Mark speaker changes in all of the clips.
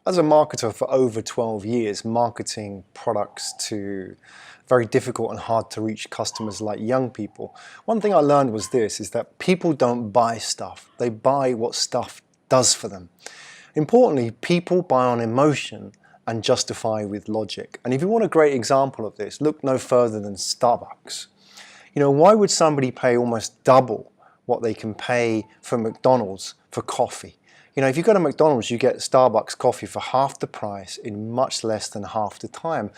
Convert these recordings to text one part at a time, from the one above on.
Speaker 1: As a marketer for over 12 years, marketing products to very difficult and hard to reach customers like young people, one thing I learned was this, is that people don't buy stuff, they buy what stuff does for them. Importantly, people buy on emotion and justify with logic. And if you want a great example of this, look no further than Starbucks. You know, why would somebody pay almost double what they can pay for McDonald's for coffee? You know, if you go to McDonald's, you get Starbucks coffee for half the price in much less than half the time.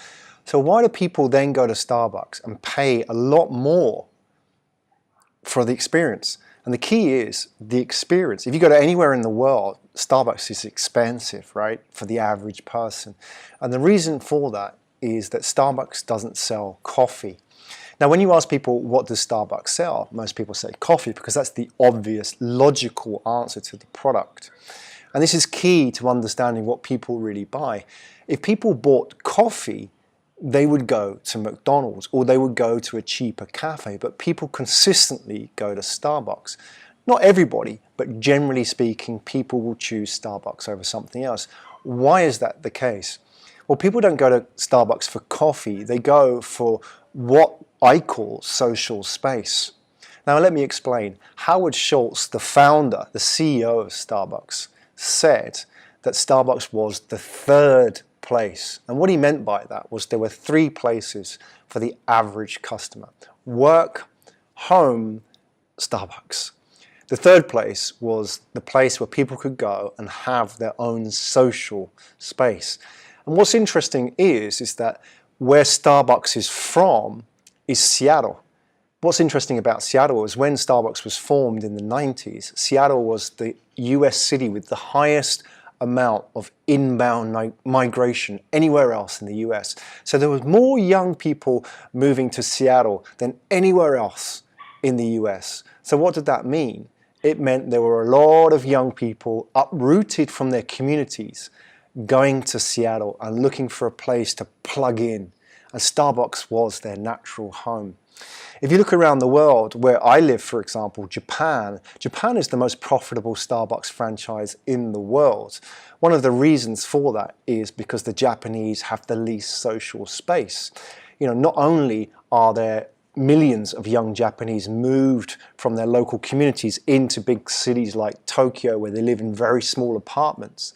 Speaker 1: So why do people then go to Starbucks and pay a lot more for the experience? And the key is the experience. If you go to anywhere in the world, Starbucks is expensive, right, for the average person. And the reason for that is that Starbucks doesn't sell coffee. Now, when you ask people, what does Starbucks sell? Most people say coffee, because that's the obvious, logical answer to the product. And this is key to understanding what people really buy. If people bought coffee, they would go to McDonald's or they would go to a cheaper cafe, but people consistently go to Starbucks. Not everybody, but generally speaking, people will choose Starbucks over something else. Why is that the case? Well, people don't go to Starbucks for coffee, they go for what I call social space. Now let me explain. Howard Schultz, the founder, the CEO of Starbucks, said that Starbucks was the third place. And what he meant by that was there were three places for the average customer: work, home, Starbucks. The third place was the place where people could go and have their own social space. And what's interesting is that where Starbucks is from is Seattle. What's interesting about Seattle is when Starbucks was formed in the 90s, Seattle was the US city with the highest amount of inbound migration anywhere else in the US. So there was more young people moving to Seattle than anywhere else in the US. So what did that mean? It meant there were a lot of young people uprooted from their communities going to Seattle and looking for a place to plug in. And Starbucks was their natural home. If you look around the world, where I live, for example, Japan is the most profitable Starbucks franchise in the world. One of the reasons for that is because the Japanese have the least social space. You know, not only are there millions of young Japanese moved from their local communities into big cities like Tokyo, where they live in very small apartments,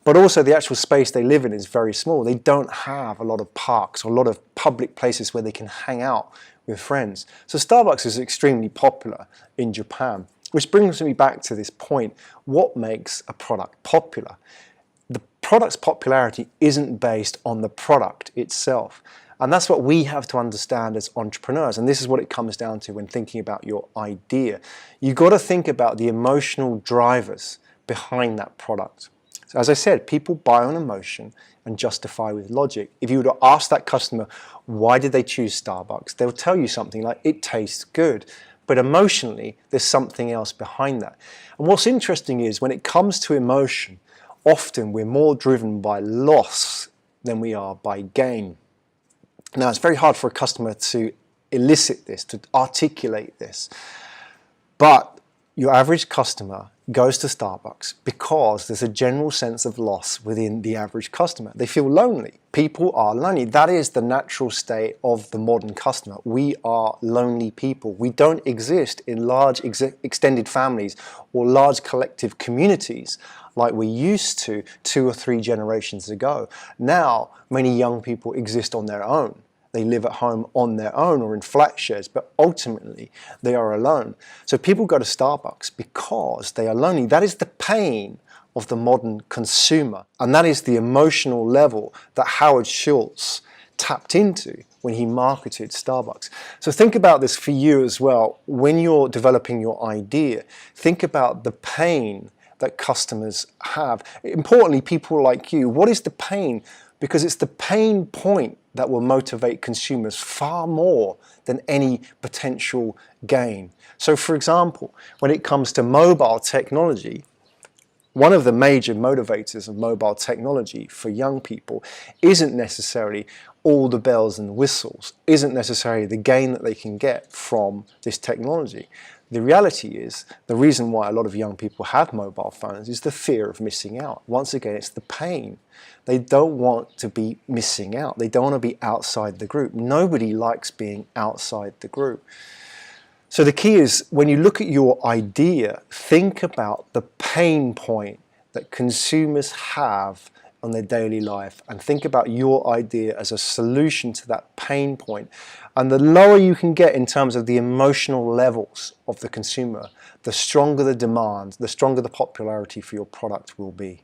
Speaker 1: but also the actual space they live in is very small. They don't have a lot of parks or a lot of public places where they can hang out with friends. So Starbucks is extremely popular in Japan, which brings me back to this point. What makes a product popular? The product's popularity isn't based on the product itself. And that's what we have to understand as entrepreneurs. And this is what it comes down to when thinking about your idea. You've got to think about the emotional drivers behind that product. So as I said, people buy on emotion and justify with logic. If you were to ask that customer, why did they choose Starbucks? They'll tell you something like, it tastes good. But emotionally, there's something else behind that. And what's interesting is when it comes to emotion, often we're more driven by loss than we are by gain. Now, it's very hard for a customer to elicit this, to articulate this. But your average customer goes to Starbucks because there's a general sense of loss within the average customer. They feel lonely. People are lonely. That is the natural state of the modern customer. We are lonely people. We don't exist in large extended families or large collective communities like we used to 2 or 3 generations ago. Now, many young people exist on their own. They live at home on their own or in flat shares, but ultimately they are alone. So people go to Starbucks because they are lonely. That is the pain of the modern consumer. And that is the emotional level that Howard Schultz tapped into when he marketed Starbucks. So think about this for you as well. When you're developing your idea, think about the pain that customers have. Importantly, people like you, what is the pain? Because it's the pain point that will motivate consumers far more than any potential gain. So for example, when it comes to mobile technology, one of the major motivators of mobile technology for young people isn't necessarily all the bells and whistles, isn't necessarily the gain that they can get from this technology. The reality is, the reason why a lot of young people have mobile phones is the fear of missing out. Once again, it's the pain. They don't want to be missing out. They don't want to be outside the group. Nobody likes being outside the group. So the key is, when you look at your idea, think about the pain point that consumers have on their daily life, and think about your idea as a solution to that pain point. And the lower you can get in terms of the emotional levels of the consumer, the stronger the demand, the stronger the popularity for your product will be.